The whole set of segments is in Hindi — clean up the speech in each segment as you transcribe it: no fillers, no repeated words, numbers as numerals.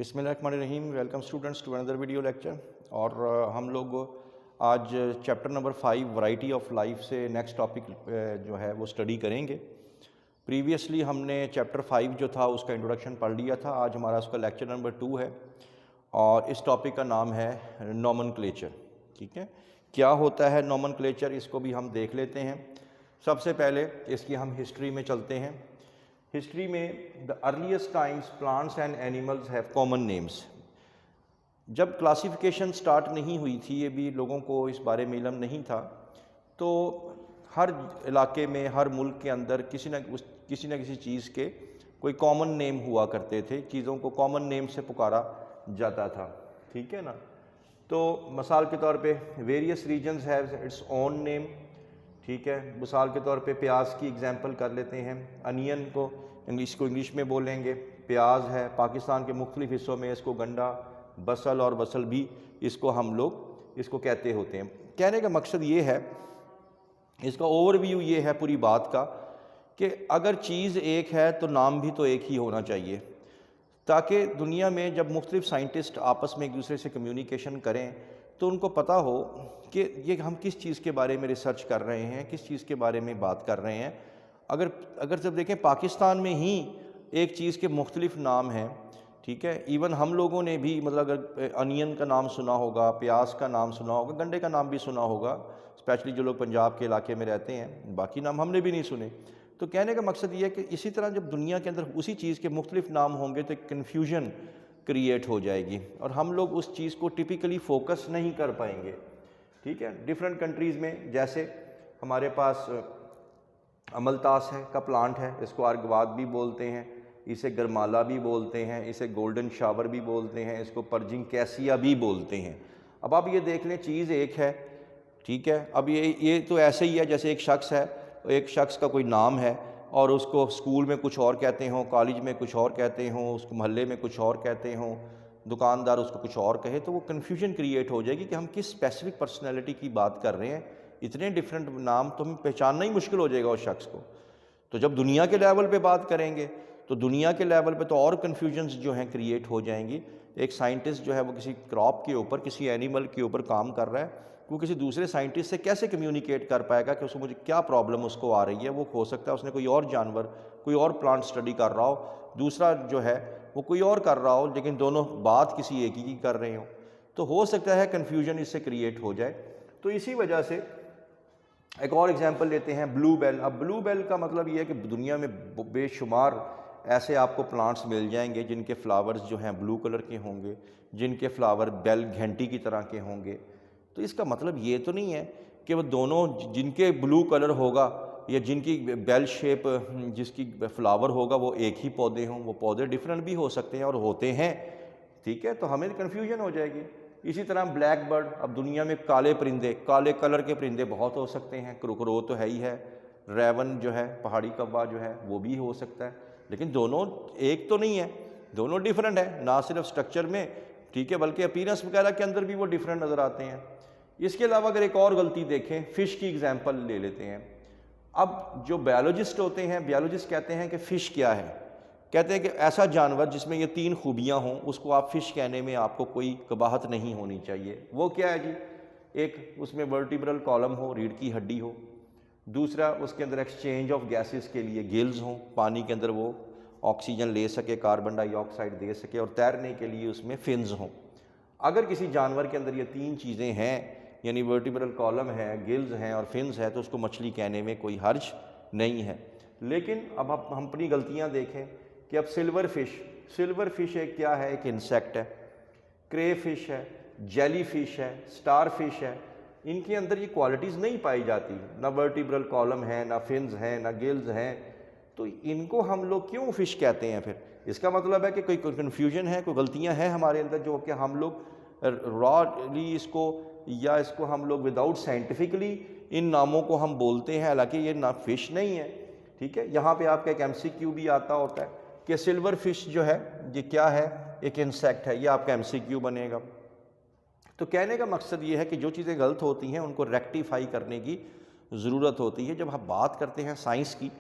बिस्मिल्लाहिर्रहमानिर्रहीम। Welcome students to another video lecture. और हम लोग आज chapter number 5 variety of life से नेक्स्ट टॉपिक जो है वो स्टडी करेंगे। प्रीवियसली हमने चैप्टर 5 जो था उसका इंट्रोडक्शन पढ़ लिया था। आज हमारा उसका लेक्चर नंबर 2 है और इस टॉपिक का नाम है नोमेनक्लेचर। ठीक है, क्या होता है नोमेनक्लेचर, इसको भी हम देख लेते हैं। सबसे पहले इसकी हम हिस्ट्री में चलते हैं। हिस्ट्री में the earliest times plants and animals have common names. जब क्लासिफिकेशन स्टार्ट नहीं हुई थी, ये भी लोगों को इस बारे में इल्म नहीं था, तो हर इलाके में हर मुल्क के अंदर किसी न किसी चीज़ के कोई कॉमन नेम हुआ करते थे। चीज़ों को कॉमन नेम से पुकारा जाता था। ठीक है ना। तो मिसाल के तौर पे various reasons have its own name. ठीक है, मिसाल के तौर पे प्याज की एग्जांपल कर लेते हैं। अनियन को इंग्लिश में बोलेंगे प्याज है। पाकिस्तान के मुख्तलिफ हिस्सों में इसको गंडा, बसल और बसल भी इसको हम लोग इसको कहते होते हैं। कहने का मकसद ये है, इसका ओवरव्यू ये है पूरी बात का, कि अगर चीज़ एक है तो नाम भी तो एक ही होना चाहिए, ताकि दुनिया में जब मुख्तलिफ साइंटिस्ट आपस में एक दूसरे से कम्युनिकेशन करें तो उनको पता हो कि ये हम किस चीज़ के बारे में रिसर्च कर रहे हैं, किस चीज़ के बारे में बात कर रहे हैं। अगर जब देखें पाकिस्तान में ही एक चीज़ के मुख्तलिफ नाम हैं। ठीक है, इवन हम लोगों ने भी मतलब अगर अनियन का नाम सुना होगा, प्याज का नाम सुना होगा, गंडे का नाम भी सुना होगा, स्पेशली जो लोग पंजाब के इलाके में रहते हैं। बाकी नाम हमने भी नहीं सुने। तो कहने का मकसद ये है कि इसी तरह जब दुनिया के अंदर उसी चीज़ के मुख्तलिफ नाम होंगे तो कन्फ्यूजन क्रिएट हो जाएगी और हम लोग उस चीज़ को टिपिकली फोकस नहीं कर पाएंगे। ठीक है, डिफरेंट कंट्रीज़ में जैसे हमारे पास अमलतास है का प्लांट है, इसको अर्गवाद भी बोलते हैं, इसे गरमाला भी बोलते हैं, इसे गोल्डन शावर भी बोलते हैं, इसको पर्जिंग कैसिया भी बोलते हैं। अब आप ये देख लें, चीज़ एक है। ठीक है, अब ये तो ऐसे ही है जैसे एक शख्स है, एक शख्स का कोई नाम है और उसको स्कूल में कुछ और कहते हों, कॉलेज में कुछ और कहते हों, उसको मोहल्ले में कुछ और कहते हों, दुकानदार उसको कुछ और कहे, तो वो कन्फ्यूजन क्रिएट हो जाएगी कि हम किस स्पेसिफिक पर्सनैलिटी की बात कर रहे हैं। इतने डिफरेंट नाम तो हमें पहचानना ही मुश्किल हो जाएगा उस शख्स को। तो जब दुनिया के लेवल पे बात करेंगे तो दुनिया के लेवल पे तो और कन्फ्यूजन्स जो हैं क्रिएट हो जाएंगी। एक साइंटिस्ट जो है वो किसी क्रॉप के ऊपर, किसी एनिमल के ऊपर काम कर रहा है, वो किसी दूसरे साइंटिस्ट से कैसे कम्युनिकेट कर पाएगा कि उसको मुझे क्या प्रॉब्लम उसको आ रही है। वो हो सकता है उसने कोई और जानवर, कोई और प्लांट स्टडी कर रहा हो, दूसरा जो है वो कोई और कर रहा हो, लेकिन दोनों बात किसी एक ही की कर रहे हो। तो हो सकता है कन्फ्यूजन इससे क्रिएट हो जाए। तो इसी वजह से एक और एग्जांपल लेते हैं, ब्लू बेल। अब ब्लू बेल का मतलब ये है कि दुनिया में बेशुमार ऐसे आपको प्लांट्स मिल जाएंगे जिनके फ्लावर्स जो हैं ब्लू कलर के होंगे, जिनके फ्लावर बेल घंटी की तरह के होंगे। तो इसका मतलब ये तो नहीं है कि वो दोनों जिनके ब्लू कलर होगा या जिनकी बेल शेप जिसकी फ्लावर होगा वो एक ही पौधे हों। वो पौधे डिफरेंट भी हो सकते हैं और होते हैं। ठीक है, तो हमें कन्फ्यूजन हो जाएगी। इसी तरह ब्लैक बर्ड। अब दुनिया में काले परिंदे, काले कलर के परिंदे बहुत हो सकते हैं। क्रोकरो तो है ही है, रेवन जो है, पहाड़ी कौवा जो है वो भी हो सकता है, लेकिन दोनों एक तो नहीं है, दोनों डिफरेंट है, ना सिर्फ स्ट्रक्चर में, ठीक है, बल्कि अपीयरेंस वगैरह के अंदर भी वो डिफरेंट नज़र आते हैं। इसके अलावा अगर एक और गलती देखें, फ़िश की एग्जांपल ले लेते हैं। अब जो बायोलॉजिस्ट होते हैं, बायोलॉजिस्ट कहते हैं कि फ़िश क्या है, कहते हैं कि ऐसा जानवर जिसमें ये 3 खूबियाँ हों उसको आप फ़िश कहने में आपको कोई कबाहत नहीं होनी चाहिए। वो क्या है जी? एक उसमें वर्टिब्रल कॉलम हो, रीढ़ की हड्डी हो। दूसरा, उसके अंदर एक्सचेंज ऑफ गैसेस के लिए गिल्स हों, पानी के अंदर वो ऑक्सीजन ले सके, कार्बन डाइऑक्साइड दे सके, और तैरने के लिए उसमें फिन्स हों। अगर किसी जानवर के अंदर ये 3 चीज़ें हैं, यानी वर्टिब्रल कॉलम है, गिल्स हैं और फिन्स है, तो उसको मछली कहने में कोई हर्ज नहीं है। लेकिन अब हम अपनी गलतियाँ देखें कि अब सिल्वर फिश एक क्या है? एक इंसेक्ट है। क्रे फिश है, जेली फिश है, स्टार फिश है। इनके अंदर ये क्वालिटीज़ नहीं पाई जाती, ना वर्टिब्रल कॉलम है, ना फिन्स हैं, ना गिल्स हैं। तो इनको हम लोग क्यों फ़िश कहते हैं फिर? इसका मतलब है कि कोई कन्फ्यूजन है, कोई गलतियां हैं हमारे अंदर, जो कि हम लोग रॉली इसको या इसको हम लोग विदाउट साइंटिफिकली इन नामों को हम बोलते हैं, हालांकि ये ना फ़िश नहीं है। ठीक है, यहाँ पे आपका एक MCQ भी आता होता है कि सिल्वर फिश जो है ये क्या है? एक इंसेक्ट है। ये आपका MCQ बनेगा। तो कहने का मकसद ये है कि जो चीज़ें गलत होती हैं उनको रेक्टिफाई करने की ज़रूरत होती है। जब हम बात करते हैं साइंस की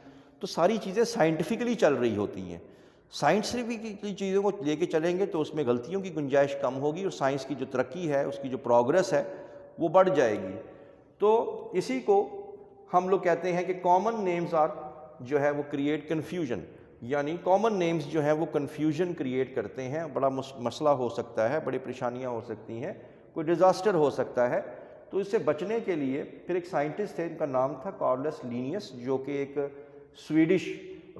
तो सारी चीज़ें साइंटिफिकली चल रही होती हैं। साइंस की चीज़ों को लेके चलेंगे तो उसमें गलतियों की गुंजाइश कम होगी और साइंस की जो तरक्की है, उसकी जो प्रोग्रेस है वो बढ़ जाएगी। तो इसी को हम लोग कहते हैं कि कॉमन नेम्स आर जो है वो क्रिएट कन्फ्यूजन, यानी कॉमन नेम्स जो है वो कन्फ्यूजन क्रिएट करते हैं। बड़ा मसला हो सकता है, बड़ी परेशानियां हो सकती हैं, कोई डिज़ास्टर हो सकता है। तो इससे बचने के लिए फिर एक साइंटिस्ट थे, इनका नाम था कार्लस लिनियस, जो कि एक स्वीडिश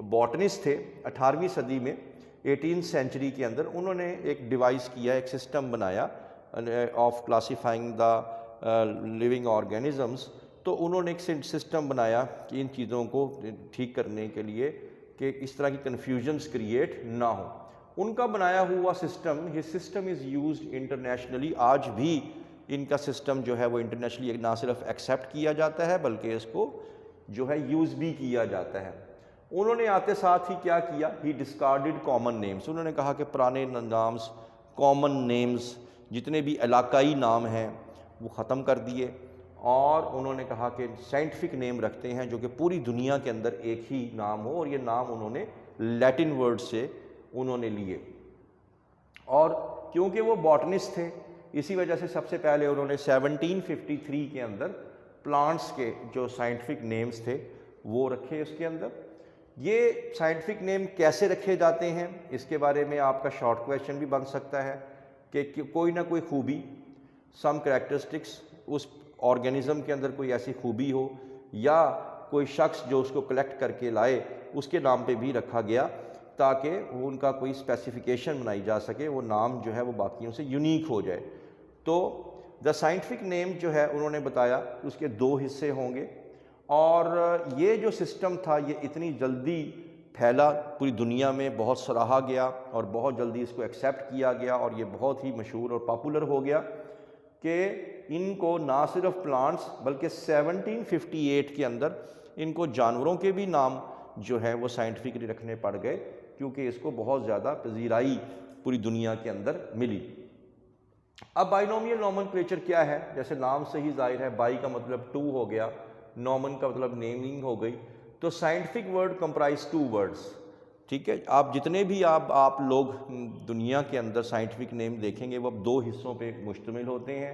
बॉटनिस्ट थे 18वीं सदी में, 18th सेंचुरी के अंदर। उन्होंने एक डिवाइस किया, एक सिस्टम बनाया of classifying the living organisms. तो उन्होंने एक सिस्टम बनाया कि इन चीज़ों को ठीक करने के लिए कि इस तरह की कन्फ्यूजन्स क्रिएट ना हो। उनका बनाया हुआ सिस्टम, ये सिस्टम इज़ यूज्ड इंटरनेशनली। आज भी इनका सिस्टम जो है वो इंटरनेशनली ना सिर्फ एक्सेप्ट किया जाता है बल्कि इसको जो है यूज़ भी किया जाता है। उन्होंने आते साथ ही क्या किया, ही डिस्कार्डेड कॉमन नेम्स। उन्होंने कहा कि पुराने नाम्स, कॉमन नेम्स, जितने भी इलाकाई नाम हैं वो ख़त्म कर दिए और उन्होंने कहा कि साइंटिफिक नेम रखते हैं जो कि पूरी दुनिया के अंदर एक ही नाम हो। और ये नाम उन्होंने लैटिन वर्ड से उन्होंने लिए। और क्योंकि वो बॉटनिस्ट थे, इसी वजह से सबसे पहले उन्होंने 1753 के अंदर प्लांट्स के जो साइंटिफिक नेम्स थे वो रखे उसके अंदर। ये साइंटिफिक नेम कैसे रखे जाते हैं, इसके बारे में आपका शॉर्ट क्वेश्चन भी बन सकता है कि कोई ना कोई खूबी, सम कैरेक्टरिस्टिक्स, उस ऑर्गेनिज्म के अंदर कोई ऐसी खूबी हो या कोई शख्स जो उसको कलेक्ट करके लाए, उसके नाम पे भी रखा गया ताकि वो उनका कोई स्पेसिफिकेशन बनाई जा सके, वो नाम जो है वो बाकियों से यूनिक हो जाए। तो द साइंटिफिक नेम जो है उन्होंने बताया उसके 2 हिस्से होंगे। और ये जो सिस्टम था ये इतनी जल्दी फैला, पूरी दुनिया में बहुत सराहा गया और बहुत जल्दी इसको एक्सेप्ट किया गया और ये बहुत ही मशहूर और पॉपुलर हो गया कि इनको ना सिर्फ प्लांट्स बल्कि 1758 के अंदर इनको जानवरों के भी नाम जो है वो साइंटिफिकली रखने पड़ गए, क्योंकि इसको बहुत ज़्यादा पजीराई पूरी दुनिया के अंदर मिली। अब बाइनोमियल नॉमेनक्लेचर क्या है, जैसे नाम से ही जाहिर है, बाई का मतलब 2 हो गया, नॉमन का मतलब नेमिंग हो गई। तो साइंटिफिक वर्ड कंप्राइज 2 वर्ड्स, ठीक है। आप जितने भी आप लोग दुनिया के अंदर साइंटिफिक नेम देखेंगे वो अब 2 हिस्सों पे मुश्तमिल होते हैं।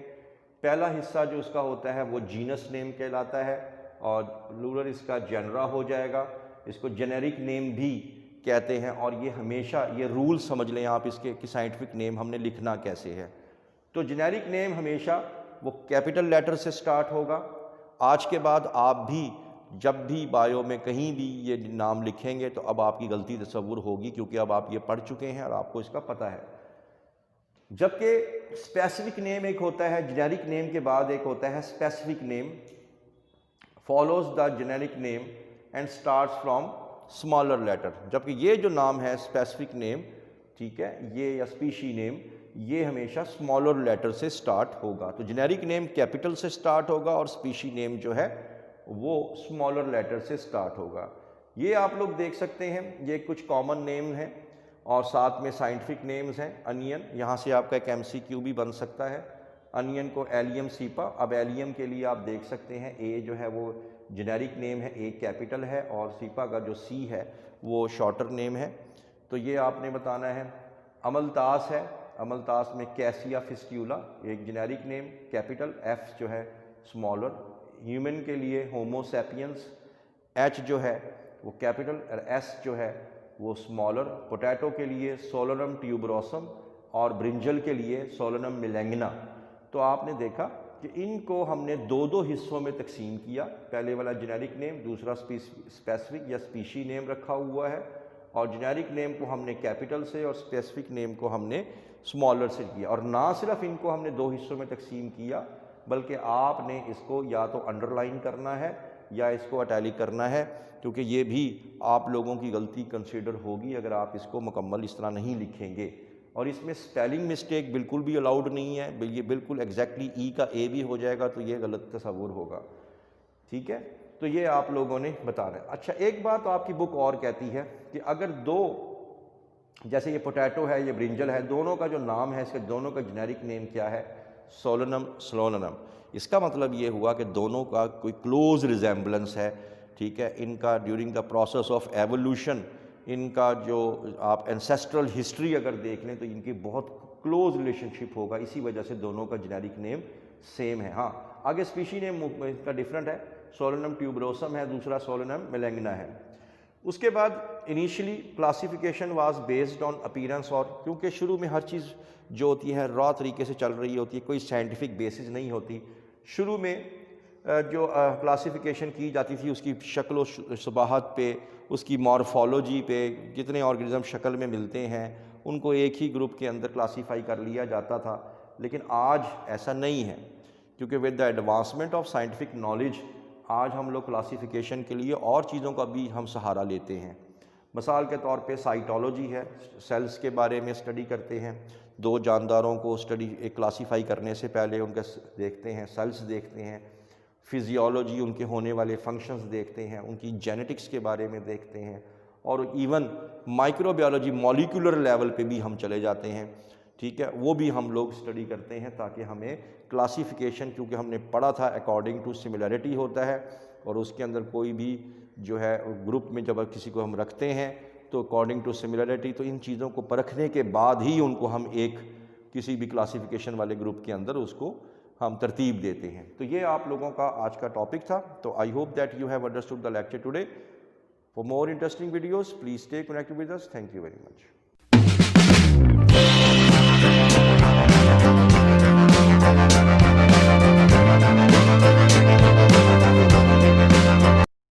पहला हिस्सा जो उसका होता है वो जीनस नेम कहलाता है और प्लूरल इसका जेनरा हो जाएगा। इसको जेनेरिक नेम भी कहते हैं और ये हमेशा ये रूल समझ लें आप इसके कि साइंटिफिक नेम हमने लिखना कैसे है। तो जेनेरिक नेम हमेशा वो कैपिटल लेटर से स्टार्ट होगा। आज के बाद आप भी जब भी बायो में कहीं भी ये नाम लिखेंगे तो अब आपकी गलती तस्वुर होगी, क्योंकि अब आप ये पढ़ चुके हैं और आपको इसका पता है। जबकि स्पेसिफिक नेम एक होता है, जेनेरिक नेम के बाद एक होता है specific name, follows the generic name and starts from smaller letter. जबकि ये जो नाम है स्पेसिफिक नेम, ठीक है, ये या स्पीशी नेम, ये हमेशा स्मॉलर लेटर से स्टार्ट होगा। तो जेनेरिक नेम कैपिटल से स्टार्ट होगा और स्पीशी नेम जो है वो स्मॉलर लेटर से स्टार्ट होगा। ये आप लोग देख सकते हैं, ये कुछ कॉमन नेम हैं और साथ में साइंटिफिक नेम्स हैं। अनियन, यहाँ से आपका एक MCQ भी बन सकता है। अनियन को एलियम सीपा, अब एलियम के लिए आप देख सकते हैं ए जो है वो जेनेरिक नेम है, ए कैपिटल है और सीपा का जो सी है वो शॉर्टर नेम है। तो ये आपने बताना है। अमलतास है, अमलतास में कैसिया फिस्ट्यूला एक जेनेरिक नेम, कैपिटल, एफ जो है स्मॉलर। ह्यूमन के लिए होमो सैपियंस, एच जो है वो कैपिटल और एस जो है वो स्मॉलर। पोटैटो के लिए सोलोनम ट्यूबरोसम और ब्रिंजल के लिए सोलोनम मिलेंगना। तो आपने देखा कि इनको हमने 2-2 हिस्सों में तकसीम किया। पहले वाला जेनेरिक नेम, दूसरा स्पेसिफिक या स्पीशी नेम रखा हुआ है और जेनेरिक नेम को हमने कैपिटल से और स्पेसिफिक नेम को हमने स्मॉलर से किया। और ना सिर्फ इनको हमने 2 हिस्सों में तकसीम किया बल्कि आपने इसको या तो अंडरलाइन करना है या इसको अटैलिक करना है, क्योंकि ये भी आप लोगों की गलती कंसीडर होगी अगर आप इसको मुकम्मल इस तरह नहीं लिखेंगे। और इसमें स्पेलिंग मिस्टेक बिल्कुल भी अलाउड नहीं है, ये बिल्कुल एग्जैक्टली ई का ए भी हो जाएगा तो ये गलत तस्वुर होगा, ठीक है। तो ये आप लोगों ने बताना है। अच्छा, एक बात तो आपकी बुक और कहती है कि अगर 2, जैसे ये पोटैटो है, ये ब्रिंजल है, दोनों का जो नाम है, इसके दोनों का जेनेरिक नेम क्या है, सोलोनम स्लोनम। इसका मतलब ये हुआ कि दोनों का कोई क्लोज रिजेम्बलेंस है, ठीक है। इनका during the process of evolution इनका जो आप एंसेस्ट्रल हिस्ट्री अगर देख लें तो इनकी बहुत क्लोज रिलेशनशिप होगा, इसी वजह से दोनों का जेनेरिक नेम सेम है। हाँ, आगे स्पीशी नेम इसका डिफरेंट है, सोलेनम ट्यूबरोसम है, दूसरा सोलेनम मेलेंगना है। उसके बाद initially classification was based on appearance, और क्योंकि शुरू में हर चीज़ जो होती है रॉ तरीके से चल रही होती है, कोई साइंटिफिक बेसिस नहीं होती। शुरू में जो क्लासिफिकेशन की जाती थी उसकी शक्ल शबाहत पे, उसकी मॉर्फोलॉजी पे, जितने ऑर्गेनिज्म शक्ल में मिलते हैं उनको एक ही ग्रुप के अंदर क्लासीफाई कर लिया जाता था। लेकिन आज ऐसा नहीं है, क्योंकि with the advancement of scientific knowledge आज हम लोग क्लासिफिकेशन के लिए और चीज़ों का भी हम सहारा लेते हैं। मिसाल के तौर पे साइटोलॉजी है, सेल्स के बारे में स्टडी करते हैं। दो जानदारों को क्लासीफाई करने से पहले उनके देखते हैं, सेल्स देखते हैं, फिजियोलॉजी उनके होने वाले फंक्शंस देखते हैं, उनकी जेनेटिक्स के बारे में देखते हैं, और इवन माइक्रोबायोलॉजी मॉलिक्यूलर लेवल पे भी हम चले जाते हैं। ठीक है, वो भी हम लोग स्टडी करते हैं ताकि हमें क्लासिफिकेशन, क्योंकि हमने पढ़ा था अकॉर्डिंग टू सिमिलैरिटी होता है, और उसके अंदर कोई भी जो है ग्रुप में जब किसी को हम रखते हैं तो अकॉर्डिंग टू सिमिलैरिटी, तो इन चीज़ों को परखने के बाद ही उनको हम एक किसी भी क्लासिफिकेशन वाले ग्रुप के अंदर उसको हम तरतीब देते हैं। तो ये आप लोगों का आज का टॉपिक था। तो I hope that you have understood the lecture today. For more interesting videos please stay connected with us. Thank you very much.